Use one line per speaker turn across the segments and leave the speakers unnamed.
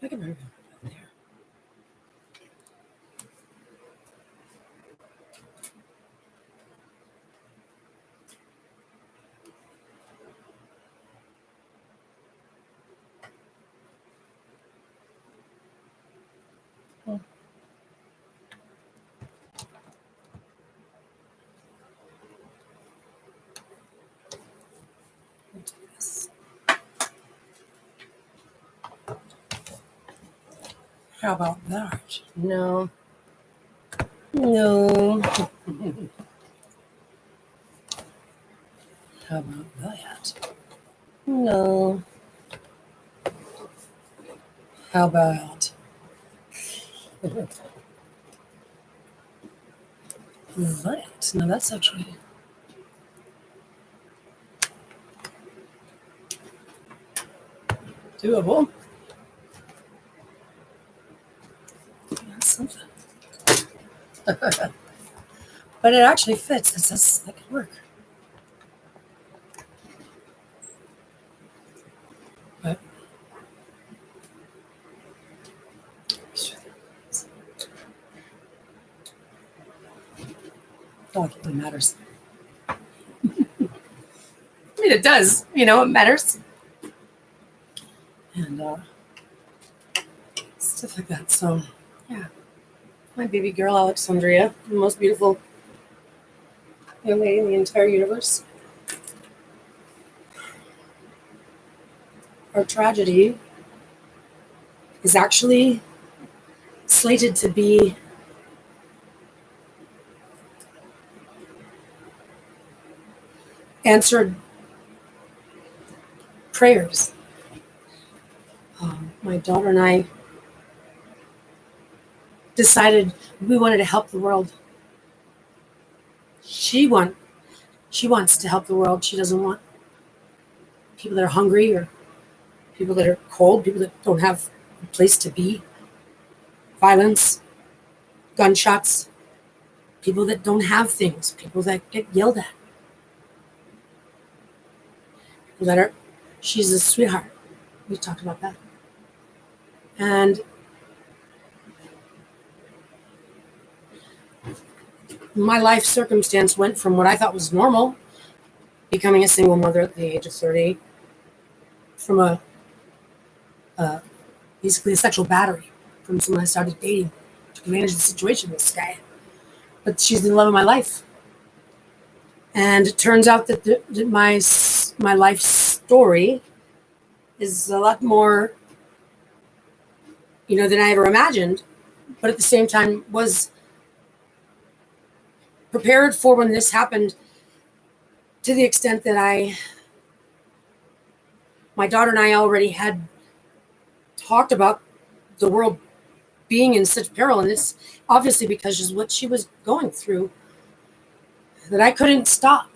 I can move it over there. We'll do this. How about that? No. No. How about that? No. How about that? Now that's actually doable. That's something. But it actually fits. It says that could work. But oh, it really matters. I mean, it does. You know, it matters. And stuff like that. So, yeah. My baby girl, Alexandria, the most beautiful young lady in the entire universe. Our tragedy is actually slated to be answered prayers. My daughter and I decided we wanted to help the world. She wants to help the world. She doesn't want people that are hungry or people that are cold, people that don't have a place to be, violence, gunshots, people that don't have things, people that get yelled at, people that are, she's a sweetheart. We talked about that. And my life circumstance went from what I thought was normal, becoming a single mother at the age of 30, from basically a sexual battery from someone I started dating, took advantage of the situation, this guy. But she's the love of my life. And it turns out that my life story is a lot more, than I ever imagined, but at the same time was prepared for when this happened, to the extent that my daughter and I already had talked about the world being in such peril, and it's obviously because of what she was going through, that I couldn't stop.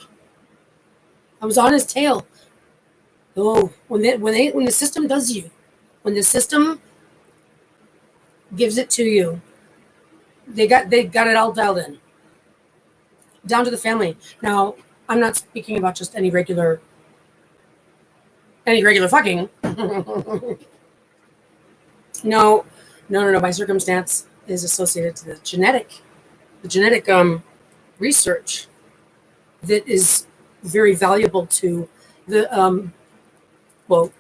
I was on his tail. Oh, when the system does you, when the system gives it to you, they got it all dialed in, down to the family. Now, I'm not speaking about just any regular fucking. No. My circumstance is associated to the genetic research that is very valuable to the well,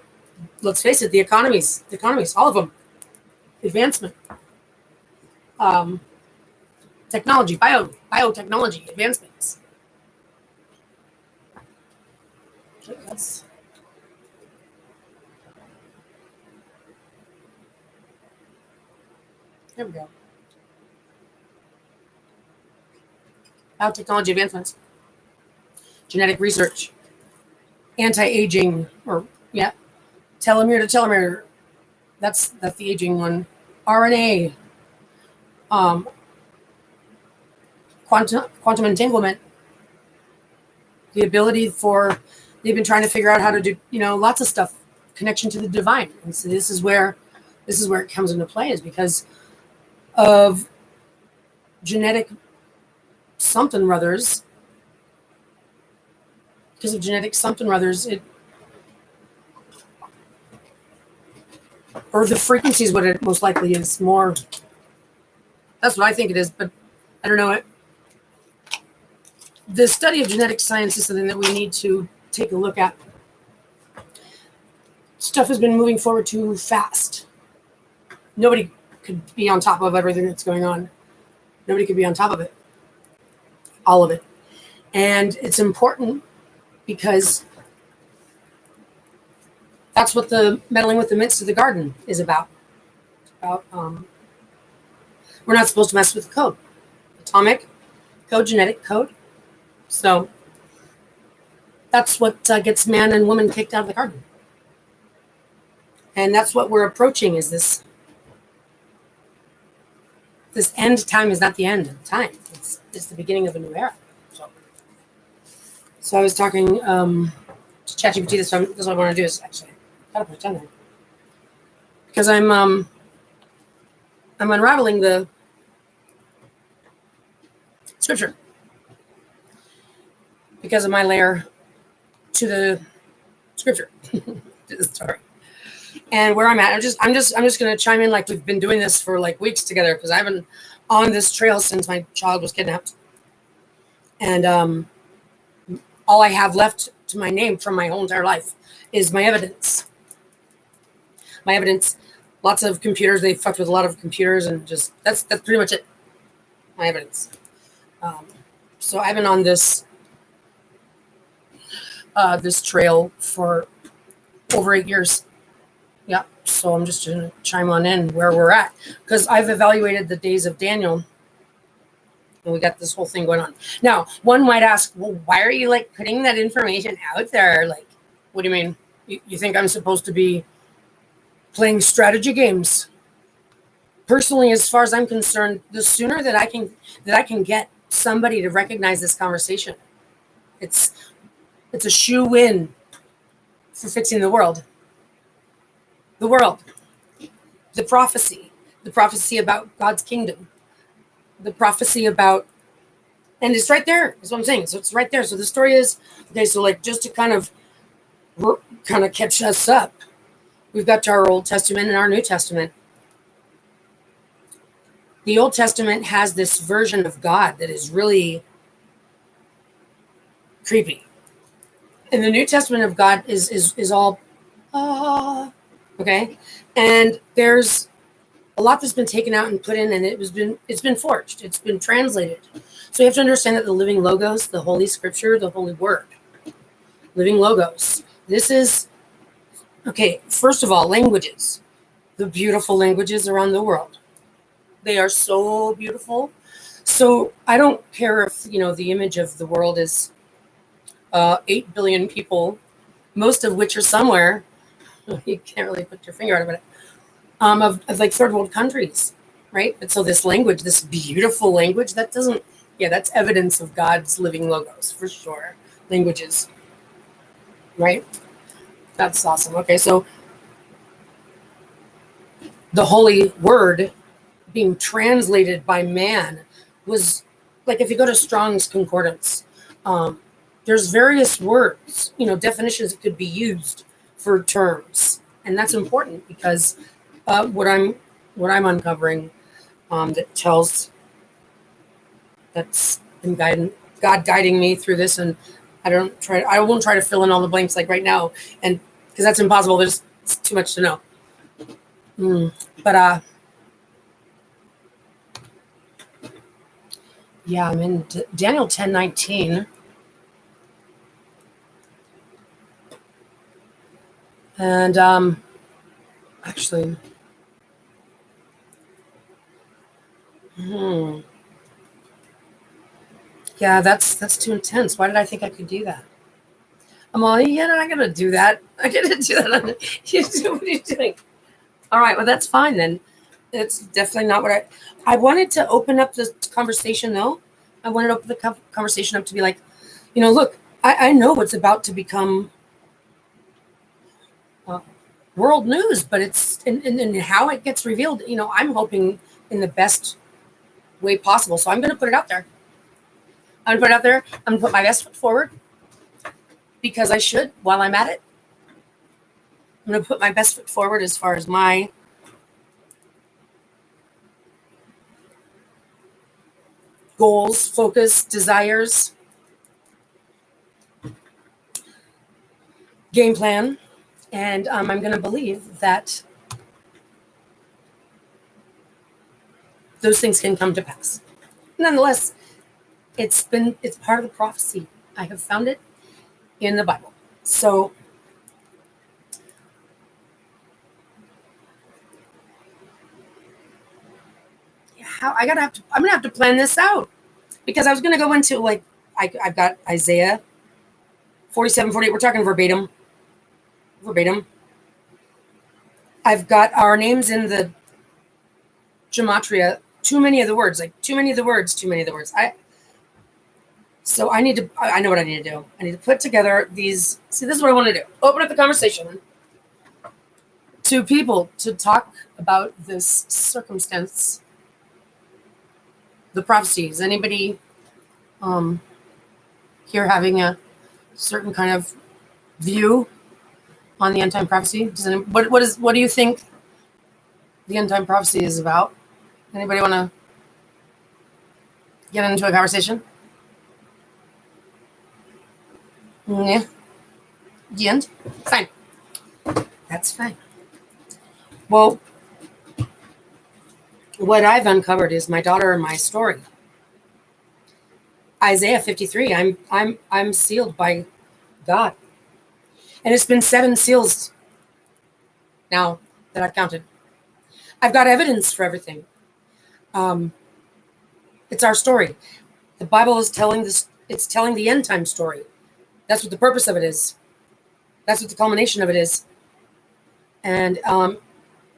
let's face it, the economies, all of them, advancement, technology, biotechnology advancements. Yes. There we go. Biotechnology advancements, genetic research, anti-aging, or telomere to telomere. That's the aging one. RNA, quantum entanglement. The ability they've been trying to figure out how to do lots of stuff, connection to the divine, and so this is where it comes into play, is because of genetic something or others. Because of genetic something or others, or the frequency is what it most likely is. More, that's what I think it is, but I don't know. The study of genetic science is something that we need to take a look at. Stuff has been moving forward too fast. Nobody could be on top of everything that's going on. Nobody could be on top of it. All of it. And it's important because that's what the meddling with the midst of the garden is about. We're not supposed to mess with the code. Atomic code, genetic code. So that's what gets man and woman kicked out of the garden. And that's what we're approaching, is this end time is not the end of time. It's the beginning of a new era. So I was talking to ChatGPT. This is what I want to do is actually gotta put it down there. Because I'm unraveling the scripture. Because of my layer to the scripture. To the story. And where I'm at, I'm just going to chime in like we've been doing this for like weeks together, because I've been on this trail since my child was kidnapped. And all I have left to my name from my whole entire life is my evidence. My evidence. Lots of computers. They fucked with a lot of computers, and just that's pretty much it. My evidence. So I've been on this trail for over 8 years. Yeah, so I'm just going to chime on in where we're at, because I've evaluated the days of Daniel, and we got this whole thing going on. Now, one might ask, well, why are you like putting that information out there? Like, what do you mean? You think I'm supposed to be playing strategy games? Personally, as far as I'm concerned, the sooner that I can get somebody to recognize this conversation, it's a shoe-in for fixing the world. The world, the prophecy about God's kingdom, the prophecy about, and it's right there. That's what I'm saying. So it's right there. So the story is, okay, so like just to kind of catch us up, we've got our Old Testament and our New Testament. The Old Testament has this version of God that is really creepy. And the New Testament of God is all, okay, and there's a lot that's been taken out and put in, and it's been forged, it's been translated. So you have to understand that the living logos, the Holy Scripture, the Holy Word, living logos. This is okay. First of all, languages, the beautiful languages around the world. They are so beautiful. So I don't care if the image of the world is 8 billion people, most of which are somewhere. You can't really put your finger on it, but of like third world countries, right? And so this language, this beautiful language, that's evidence of God's living logos for sure. Languages, right? That's awesome. Okay, so the Holy Word being translated by man was like, if you go to Strong's Concordance, there's various words, definitions that could be used for terms, and that's important because what I'm uncovering that tells, that's been God guiding me through this, and I won't try to fill in all the blanks like right now, and because that's impossible. There's too much to know. But yeah, I'm in Daniel 10:19. And actually, yeah, that's too intense. Why did I think I could do that? I'm all, yeah, I gotta do that. I gotta do that on YouTube. What are you doing? All right, well, that's fine then. It's definitely not what I wanted to open up the conversation though. I wanted to open the conversation up to be like, look, I know what's about to become world news, but it's and how it gets revealed, I'm hoping in the best way possible. So I'm going to put it out there. I'm going to put my best foot forward, because I should while I'm at it. I'm going to put my best foot forward as far as my goals, focus, desires, game plan. And I'm going to believe that those things can come to pass. Nonetheless, it's part of the prophecy. I have found it in the Bible. So I'm gonna have to plan this out, because I was gonna go into, like, I've got Isaiah 47, 48. We're talking verbatim. I've got our names in the gematria. Too many of the words. So I know what I need to do. I need to put together these. See, this is what I want to do. Open up the conversation to people to talk about this circumstance, the prophecies. Anybody here having a certain kind of view on the end time prophecy? What do you think the end time prophecy is about? Anybody want to get into a conversation? Yeah. The end? Fine. That's fine. Well, what I've uncovered is my daughter and my story. Isaiah 53. I'm sealed by God. And it's been 7 seals now that I've counted. I've got evidence for everything. It's our story. The Bible is telling this. It's telling the end time story. That's what the purpose of it is. That's what the culmination of it is. And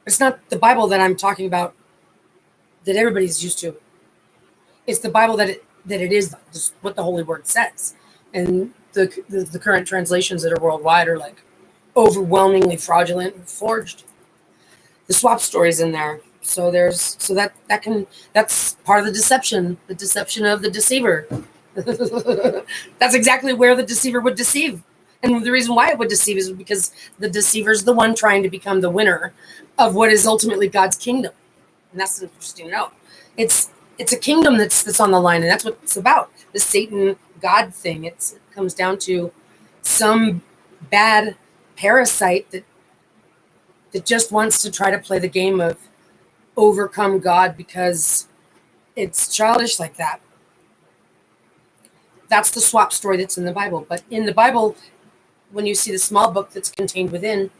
it's not the Bible that I'm talking about that everybody's used to. It's the Bible that it is just what the Holy Word says. And the current translations that are worldwide are like overwhelmingly fraudulent and forged. The swap story's in there. So that's part of the deception of the deceiver. That's exactly where the deceiver would deceive. And the reason why it would deceive is because the deceiver's the one trying to become the winner of what is ultimately God's kingdom. And that's interesting to know. It's a kingdom that's on the line, and that's what it's about. The Satan God thing. It comes down to some bad parasite that just wants to try to play the game of overcome God because it's childish like that. That's the swap story that's in the Bible. But in the Bible, when you see the small book that's contained within,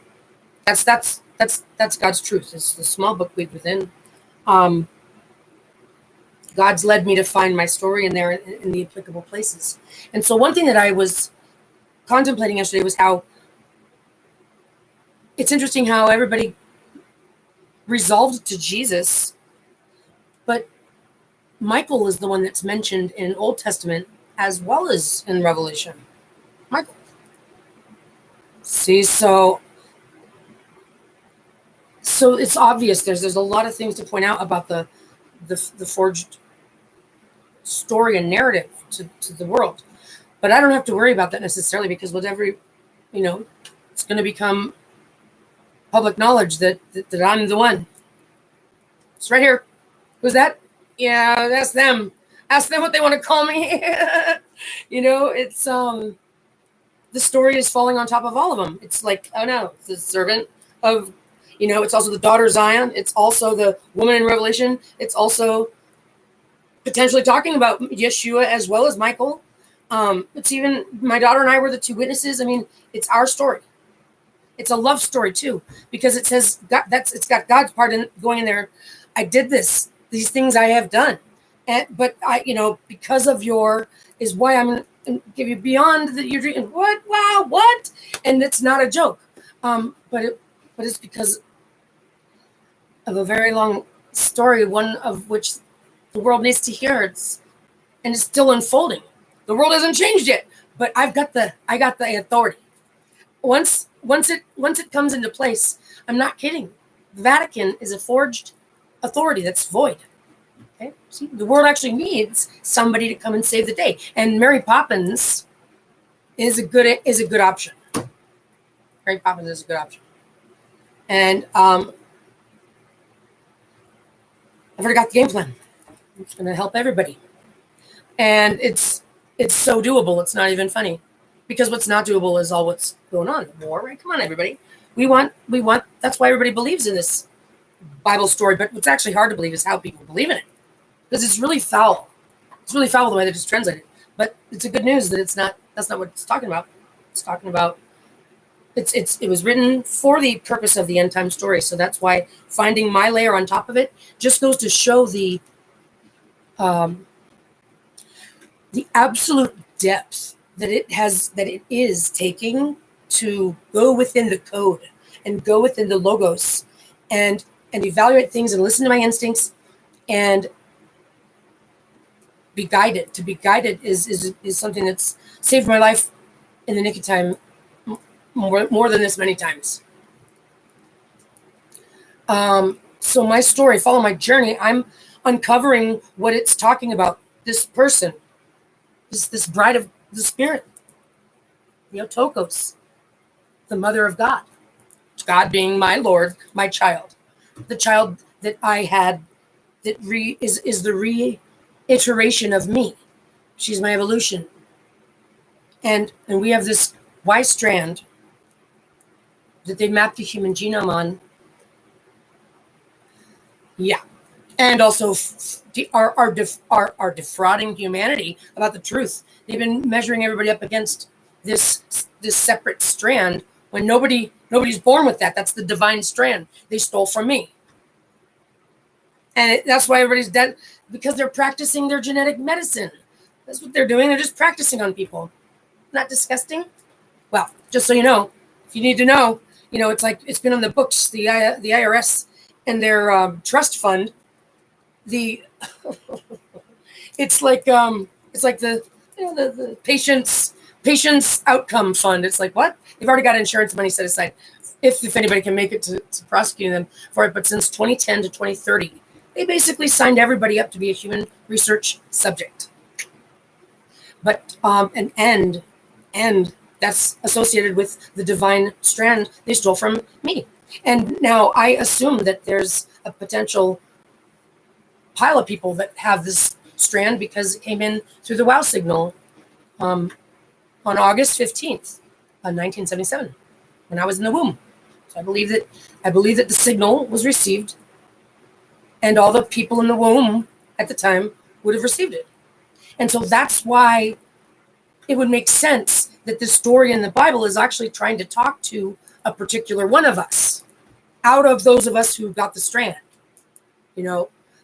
that's God's truth. It's the small book within. God's led me to find my story in there in the applicable places. And so one thing that I was contemplating yesterday was how it's interesting how everybody resolved to Jesus, but Michael is the one that's mentioned in Old Testament as well as in Revelation. Michael. See, so it's obvious. There's a lot of things to point out about the forged story and narrative to the world, but I don't have to worry about that necessarily, because whatever, it's going to become public knowledge that I'm the one. It's right here. Who's that? Yeah, that's them. Ask them what they want to call me. It's the story is falling on top of all of them. It's like, oh no, it's the servant of, it's also the daughter Zion. It's also the woman in Revelation. It's also potentially talking about Yeshua as well as Michael. It's even my daughter and I were the 2 witnesses. I mean, it's our story. It's a love story too, because it says it's got God's part in going in there. I did these things I have done, but I, because of your is why I'm going to give you beyond that you're dreaming. What? Wow, what? And it's not a joke. But it's because of a very long story, one of which the world needs to hear. And it's still unfolding. The world hasn't changed yet, but I got the authority. Once it comes into place, I'm not kidding. The Vatican is a forged authority that's void. Okay, see, the world actually needs somebody to come and save the day, and Mary Poppins is a good option. Mary Poppins is a good option, and I've already got the game plan. It's going to help everybody. And it's so doable. It's not even funny, because what's not doable is all what's going on. War, right? Come on, everybody. We want. That's why everybody believes in this Bible story. But what's actually hard to believe is how people believe in it, because it's really foul. It's really foul the way they just translate it. But it's a good news that it's not. That's not what it's talking about. It's talking about. It was written for the purpose of the end time story. So that's why finding my layer on top of it just goes to show the absolute depth that it is taking to go within the code and go within the logos and evaluate things and listen to my instincts and be guided. To be guided is something that's saved my life in the nick of time more than this many times. So my story, follow my journey. I'm uncovering what it's talking about. This person, this bride of the Spirit, Tokos, the mother of God. God being my Lord, my child, the child that I had, that is the reiteration of me. She's my evolution, and we have this Y strand that they mapped the human genome on. Yeah. And also are defrauding humanity about the truth. They've been measuring everybody up against this separate strand when nobody's born with that. That's the divine strand they stole from me. And that's why everybody's dead, because they're practicing their genetic medicine. That's what they're doing. They're just practicing on people. Not disgusting? Well, just so you know, if you need to know, it's like it's been on the books, the IRS and their trust fund. It's like the the patient's outcome fund. It's like, what? They've already got insurance money set aside if anybody can make it to prosecute them for it. But since 2010 to 2030, they basically signed everybody up to be a human research subject. But and that's associated with the divine strand they stole from me. And now I assume that there's a potential pile of people that have this strand because it came in through the WOW signal on August 15th, 1977, when I was in the womb. So I believe that the signal was received, and all the people in the womb at the time would have received it. And so that's why it would make sense that this story in the Bible is actually trying to talk to a particular one of us, out of those of us who got the strand,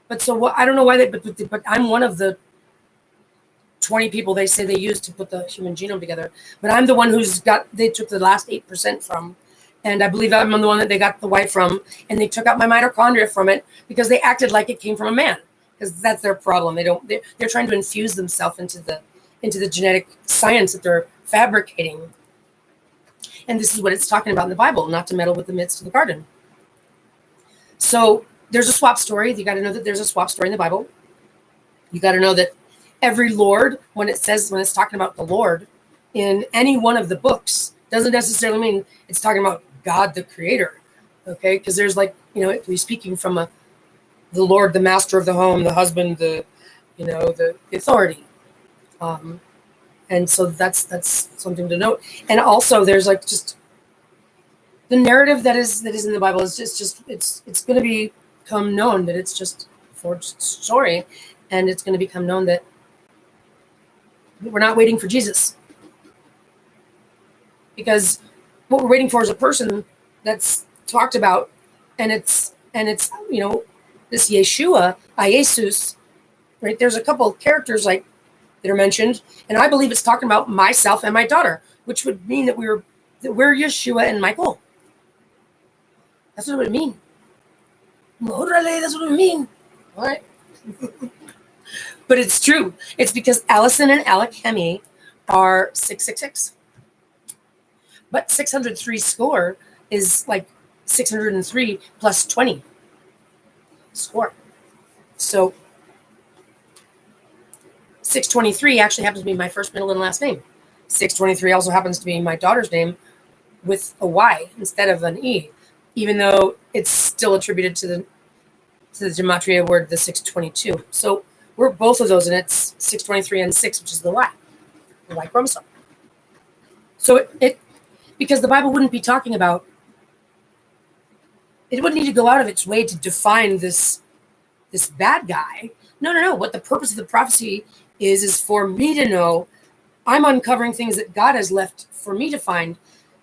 But so what? I don't know why but I'm one of the 20 people they say they used to put the human genome together. But I'm the one they took the last 8% from. And I believe I'm the one that they got the Y from. And they took out my mitochondria from it because they acted like it came from a man. Because that's their problem. They're trying to infuse themselves into the genetic science that they're fabricating. And this is what it's talking about in the Bible, not to meddle with the midst of the garden. So there's a swap story. You got to know that there's a swap story in the Bible. You got to know that every Lord, when it's talking about the Lord in any one of the books, doesn't necessarily mean it's talking about God, the creator. Okay. Because there's we're speaking from the Lord, the master of the home, the husband, the authority. And so that's something to note. And also there's just the narrative that is in the Bible is just it's going to become known that it's just a forged story, and it's going to become known that we're not waiting for Jesus, because what we're waiting for is a person that's talked about, and it's this Yeshua, Jesus, right? There's a couple of characters that are mentioned, and I believe it's talking about myself and my daughter, which would mean that we're Yeshua and Michael. That's what it would mean. That's what it would mean. All right. But it's true. It's because Allison and Alec Hemi are 666. But 603 score is like 603 plus 20 score. So 623 actually happens to be my first, middle, and last name. 623 also happens to be my daughter's name with a Y instead of an E, even though it's still attributed to the gematria word, the 622. So We're both of those, and it's 623 and 6, which is the Y chromosome. So it because the Bible wouldn't be talking about, it wouldn't need to go out of its way to define this bad guy. No. What the purpose of the prophecy is for me to know. I'm uncovering things that God has left for me to find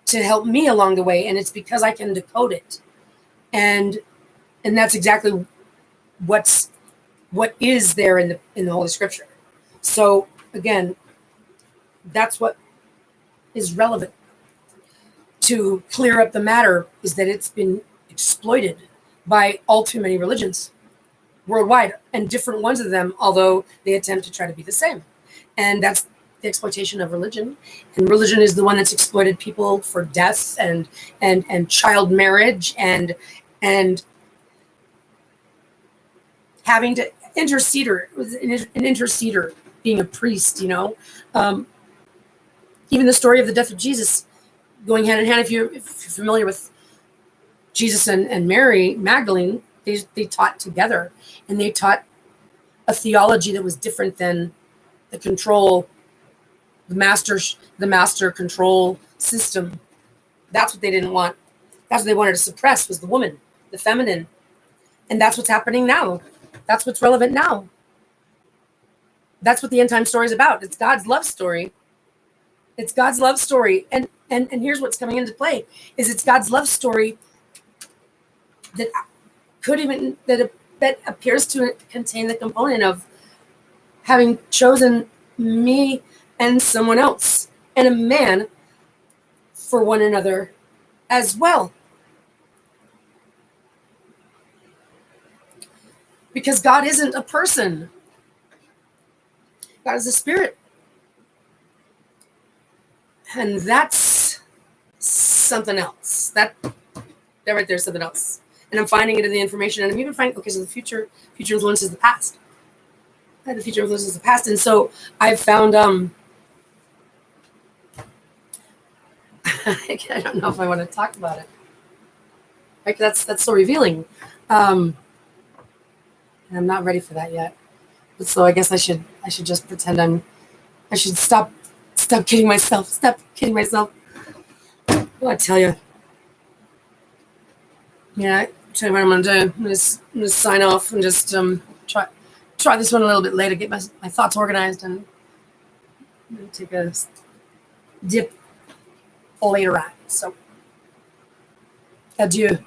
to help me along the way, and it's because I can decode it. And that's exactly what is there in the Holy Scripture. So again, that's what is relevant to clear up the matter, is that it's been exploited by all too many religions worldwide, and different ones of them, although they attempt to try to be the same. And that's the exploitation of religion. And religion is the one that's exploited people for death and child marriage and having to interceder, an interceder, being a priest, even the story of the death of Jesus going hand in hand. If you're familiar with Jesus and Mary Magdalene, they taught together, and they taught a theology that was different than the control, the master control system. That's what they didn't want. That's what they wanted to suppress, was the woman, the feminine. And that's what's happening now. That's what's relevant now. That's what the end time story is about. It's God's love story. It's God's love story. And here's what's coming into play, is it's God's love story that that appears to contain the component of having chosen me and someone else and a man for one another as well. Because God isn't a person. God is a spirit. And that's something else. That right there is something else. And I'm finding it in the information, and I'm even finding, so the future influences the past. The future influences the past. And so I've found, I don't know if I want to talk about it. Right? That's so revealing. And I'm not ready for that yet. But so I guess I should just pretend I should stop kidding myself. Stop kidding myself. Oh, I tell you. Yeah, I'll tell you what I'm going to do. I'm going to sign off and just try this one a little bit later, get my thoughts organized, and take a dip later on. So, adieu.